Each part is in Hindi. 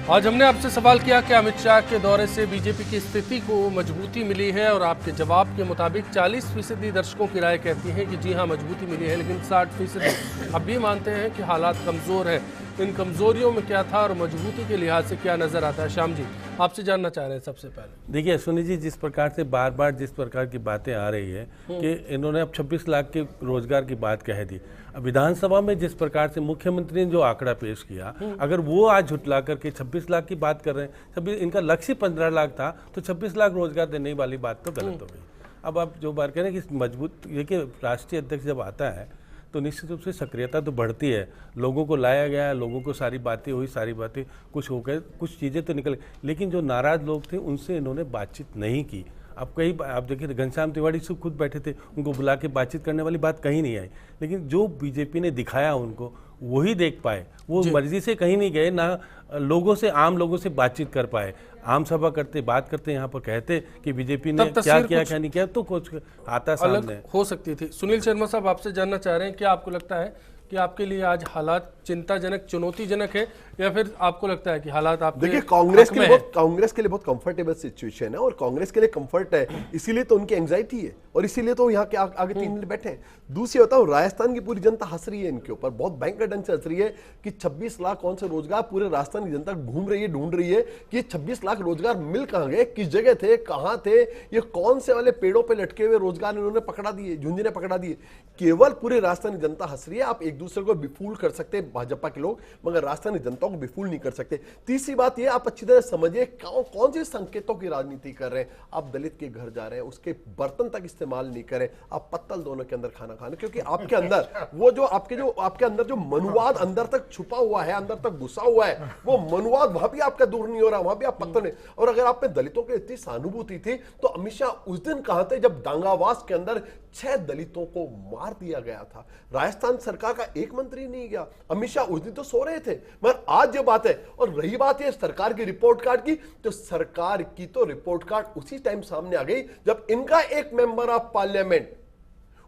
आज हमने आपसे सवाल किया कि अमित शाह के दौरे से बीजेपी की स्थिति को मजबूती मिली है और आपके जवाब के मुताबिक 40% दर्शकों की राय कहती है कि जी हां मजबूती मिली है, लेकिन 60% अब भी मानते हैं कि हालात कमज़ोर है। इन कमज़ोरियों में क्या था और मजबूती के लिहाज से क्या नज़र आता है? श्याम जी, आपसे जानना चाह रहे हैं सबसे पहले। देखिए अश्विनी जी, जिस प्रकार से बार बार जिस प्रकार की बातें आ रही है कि इन्होंने अब 26 लाख के रोजगार की बात कह दी, विधानसभा में जिस प्रकार से मुख्यमंत्री ने जो आंकड़ा पेश किया, अगर वो आज झुटला करके 26 लाख की बात कर रहे हैं, 26 इनका लक्ष्य 15 लाख था, तो 26 लाख रोजगार देने वाली बात तो गलत हो गई। अब आप जो बात कह रहे हैं कि मजबूत, देखिए राष्ट्रीय अध्यक्ष जब आता है तो निश्चित रूप से सक्रियता तो बढ़ती है, लोगों को लाया गया, लोगों को सारी बातें हुई, सारी बातें कुछ हो गए, कुछ चीज़ें तो निकल, लेकिन जो नाराज लोग थे उनसे इन्होंने बातचीत नहीं की। अब कहीं आप देखिए घनश्याम तिवारी से खुद बैठे थे, उनको बुला के बातचीत करने वाली बात कहीं नहीं आई, लेकिन जो बीजेपी ने दिखाया उनको वही देख पाए। वो मर्जी से कहीं नहीं गए, ना लोगों से, आम लोगों से बातचीत कर पाए। आम सभा करते, बात करते, यहाँ पर कहते कि बीजेपी ने क्या किया क्या नहीं किया, तो कुछ आता सामने हो सकती थी। सुनील शर्मा साहब, आपसे जानना चाह रहे हैं, क्या आपको लगता है कि आपके लिए आज हालात चिंताजनक, चुनौतीजनक है, या फिर आपको लगता है कि हालात आप देखिए कांग्रेस के लिए बहुत कंफर्टेबल सिचुएशन है और कांग्रेस के लिए कंफर्ट है, इसीलिए तो उनकी एंजाइटी है और इसीलिए तो यहाँ के आगे 3 मिनट बैठे हैं। दूसरी बताओ, राजस्थान की पूरी जनता हंस रही है इनके ऊपर, बहुत भयंकर ढंग से हंस रही है कि 26 लाख कौन से रोजगार, पूरे राजस्थान की जनता घूम रही है, ढूंढ रही है कि 26 लाख रोजगार मिल कहां गए, किस जगह थे, कहां थे, ये कौन से वाले पेड़ों पे लटके हुए रोजगार इन्होंने पकड़ा दिए, झुंझुने पकड़ा दिए। केवल पूरे राजस्थान की जनता हंस रही है। आप एक दूसरे को बिफूल कर सकते हैं भाजपा के लोग, मगर राजस्थान की जनता को बिफूल नहीं कर सकते। तीसरी बात यह, आप अच्छी तरह समझिए कौन से संकेतों की राजनीति कर रहे हैं। आप दलित के घर जा रहे हैं, उसके बर्तन तक इस्तेमाल नहीं करें, आप पत्तल दोनों के अंदर खाना खाने, क्योंकि आपके अंदर वो जो आपके अंदर जो मनुवाद अंदर तक छुपा हुआ है, अंदर तक घुसा हुआ है, वो मनुवाद वहां भी आपका दूर नहीं हो रहा, वहां भी आप पत्तल नहीं। और अगर आप में दलितों की इतनी सहानुभूति थी तो अमित शाह उस दिन कहां थे जब दांगावास के अंदर 6 दलितों को मार दिया गया था? राजस्थान सरकार का एक मंत्री नहीं गया। अमित शाह उस दिन तो सो रहे थे, मगर आज ये बात है। और रही बात है सरकार की रिपोर्ट कार्ड की, तो सरकार की तो रिपोर्ट कार्ड उसी टाइम सामने आ गई जब इनका एक मेंबर ऑफ पार्लियामेंट,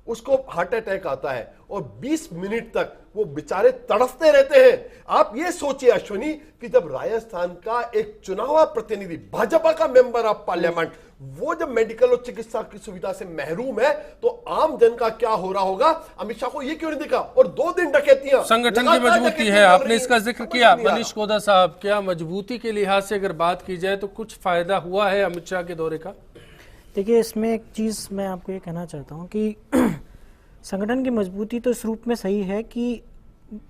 उसको हार्ट अटैक आता है और 20 मिनट तक वो बेचारे तड़पते रहते हैं। आप ये सोचिए अश्विनी कि जब राजस्थान का एक चुना हुआ प्रतिनिधि, भाजपा का मेंबर ऑफ पार्लियामेंट, वो जब मेडिकल और चिकित्सा की सुविधा से महरूम है, तो आम जन का क्या हो रहा होगा? अमित शाह को ये क्यों नहीं दिखा? और 2 दिन डकैतियां, संगठन की मजबूती है, आपने इसका जिक्र किया। मनीष कोदा साहब, क्या मजबूती के लिहाज से अगर बात की जाए तो कुछ फायदा हुआ है अमित शाह के दौरे का? देखिए, इसमें एक चीज़ मैं आपको ये कहना चाहता हूँ कि संगठन की मजबूती तो इस रूप में सही है कि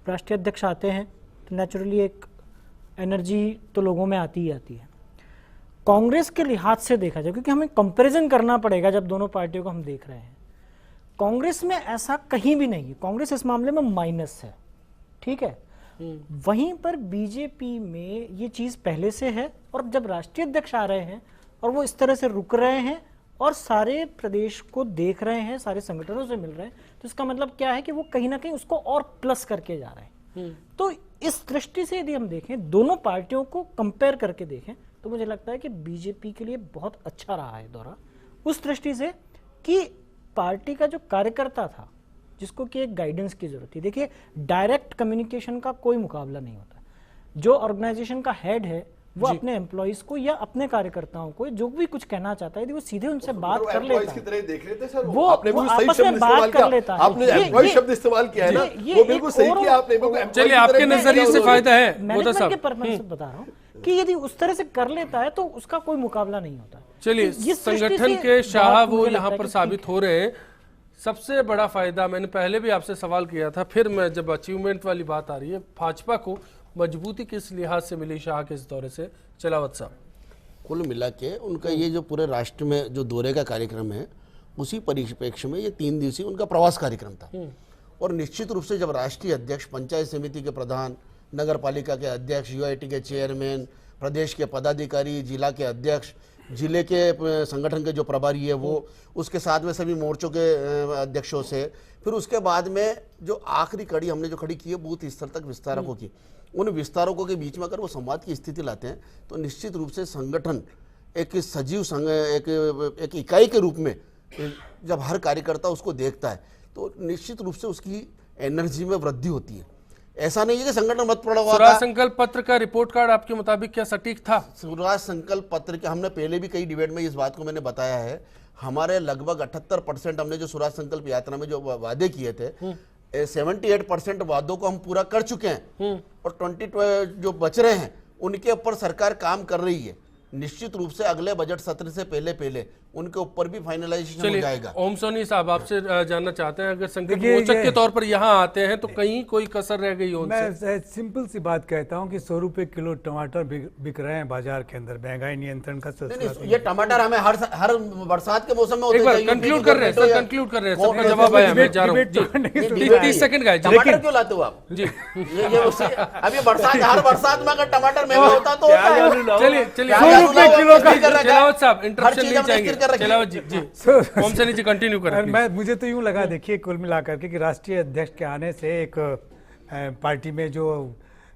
राष्ट्रीय अध्यक्ष आते हैं तो नेचुरली एक एनर्जी तो लोगों में आती ही आती है। कांग्रेस के लिहाज से देखा जाए, क्योंकि हमें कंपैरिजन करना पड़ेगा जब दोनों पार्टियों को हम देख रहे हैं, कांग्रेस में ऐसा कहीं भी नहीं है। कांग्रेस इस मामले में माइनस है, ठीक है। वहीं पर बीजेपी में ये चीज़ पहले से है, और जब राष्ट्रीय अध्यक्ष आ रहे हैं और वो इस तरह से रुक रहे हैं और सारे प्रदेश को देख रहे हैं, सारे संगठनों से मिल रहे हैं, तो इसका मतलब क्या है कि वो कहीं ना कहीं उसको और प्लस करके जा रहे हैं। तो इस दृष्टि से यदि हम देखें, दोनों पार्टियों को कंपेयर करके देखें, तो मुझे लगता है कि बीजेपी के लिए बहुत अच्छा रहा है दौरा, उस दृष्टि से कि पार्टी का जो कार्यकर्ता था, जिसको कि एक गाइडेंस की जरूरत थी। देखिए, डायरेक्ट कम्युनिकेशन का कोई मुकाबला नहीं होता। जो ऑर्गेनाइजेशन का हेड है वो अपने एम्प्लॉइज को या अपने कार्यकर्ताओं को जो भी कुछ कहना चाहता है, यदि वो सीधे उनसे बात कर लेता है, वो आपस में बात कर लेता है। आपने एम्प्लॉय शब्द इस्तेमाल किया है ना, वो बिल्कुल सही किया आपने। चलिए, आपके नजरिए से फायदा है, मैनेजमेंट के पर्पस से बता रहा हूँ कि यदि उस तरह से कर लेता है तो उसका कोई मुकाबला नहीं होता। चलिए, संगठन के शाह वो यहाँ पर साबित हो रहे हैं। सबसे बड़ा फायदा, मैंने पहले भी आपसे सवाल किया था, फिर मैं जब अचीवमेंट वाली बात आ रही है, भाजपा को मजबूती किस लिहाज से मिली शाह के इस दौरे से? चलावत साहब, कुल मिला के उनका ये जो पूरे राष्ट्र में जो दौरे का कार्यक्रम है, उसी परिप्रेक्ष्य में ये 3 दिवसीय उनका प्रवास कार्यक्रम था। और निश्चित रूप से जब राष्ट्रीय अध्यक्ष, पंचायत समिति के प्रधान, नगर पालिका के अध्यक्ष, यूआईटी के चेयरमैन, प्रदेश के पदाधिकारी, जिला के अध्यक्ष, जिले के संगठन के जो प्रभारी है वो, उसके साथ में सभी मोर्चों के अध्यक्षों से, फिर उसके बाद में जो आखिरी कड़ी हमने जो खड़ी की है बूथ स्तर तक विस्तारकों की, उन विस्तारकों के बीच में अगर वो संवाद की स्थिति लाते हैं तो निश्चित रूप से संगठन एक सजीव एक इकाई के रूप में जब हर कार्यकर्ता उसको देखता है तो निश्चित रूप से उसकी एनर्जी में वृद्धि होती है। ऐसा नहीं है कि संगठन मत पड़ा हुआ स्वराज था। संकल्प पत्र का रिपोर्ट कार्ड आपके मुताबिक क्या सटीक था? स्वराज संकल्प पत्र के हमने पहले भी कई डिबेट में इस बात को मैंने बताया है, हमारे लगभग 78% हमने जो स्वराज संकल्प यात्रा में जो वादे किए थे, 78% वादों को हम पूरा कर चुके हैं और 20 जो बच रहे हैं उनके ऊपर सरकार काम कर रही है। निश्चित रूप से अगले बजट सत्र से पहले उनके ऊपर भी फाइनलाइजेशन हो जाएगा। ओम सोनी साहब आपसे जानना चाहते हैं, अगर संकट देखिए, मोचक ये- के तौर पर यहाँ आते हैं तो कहीं कोई कसर रह गई हो उनसे? मैं सिंपल सी बात कहता हूँ कि 100 रुपए किलो टमाटर बिक रहे हैं बाजार के अंदर, महंगाई नियंत्रण का नहीं, सिलसिला। नहीं, ये टमाटर हमें हर बरसात के मौसम में होते एक बार चाहिए। कंक्लूड कर रहे हैं सर, कंक्लूड कर रहे हैं, सबका जवाब आया, मैं जा रहा हूँ जी। 30 सेकंड का है जी। टमाटर क्यों लाते हो आप जी ये अभी बरसात, हर बरसात में अगर टमाटर महंगा होता तो होता है। चलिए क्या जादू लाओ, किलो का- स्थिर कर रखा है। चलावत साहब हर इंटरप्शन चीज नहीं हमने चाहेंगे। स्थिर कर रखी है। चलावत जी जी ओम सोनी जी कंटिन्यू करें। मैं मुझे तो यूं लगा, देखिए कुल मिलाकर के कि राष्ट्रीय अध्यक्ष के आने से एक पार्टी में जो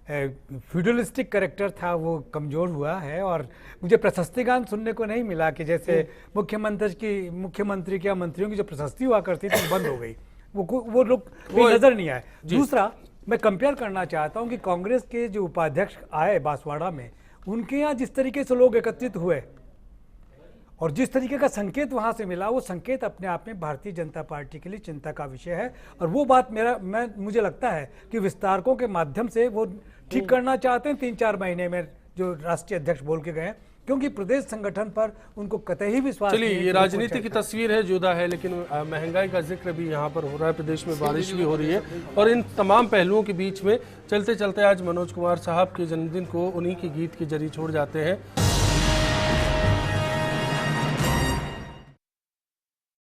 फ्यूडलिस्टिक कैरेक्टर था वो कमजोर हुआ है और मुझे प्रशस्ति गान सुनने को नहीं मिला कि जैसे मुख्यमंत्री क्या मंत्रियों की जो प्रशस्ति हुआ करती थी वो बंद हो गई, वो लोग कहीं नजर नहीं आए। दूसरा, मैं कंपेयर करना चाहता हूं कि कांग्रेस के जो उपाध्यक्ष आए बांसवाड़ा में, उनके यहाँ जिस तरीके से लोग एकत्रित हुए और जिस तरीके का संकेत वहां से मिला, वो संकेत अपने आप में भारतीय जनता पार्टी के लिए चिंता का विषय है। और वो बात मुझे लगता है कि विस्तारकों के माध्यम से वो ठीक करना चाहते हैं 3-4 महीने में, जो राष्ट्रीय अध्यक्ष बोल के गए, क्योंकि प्रदेश संगठन पर उनको कतई विश्वास नहीं चलिए है ये कि वो राजनीति कुछ की तस्वीर है, जुदा है, लेकिन महंगाई का जिक्र भी यहाँ पर हो रहा है, प्रदेश में बारिश भी हो रही है और इन तमाम पहलुओं के बीच में चलते चलते आज मनोज कुमार साहब के जन्मदिन को उन्हीं के गीत के जरिए छोड़ जाते हैं।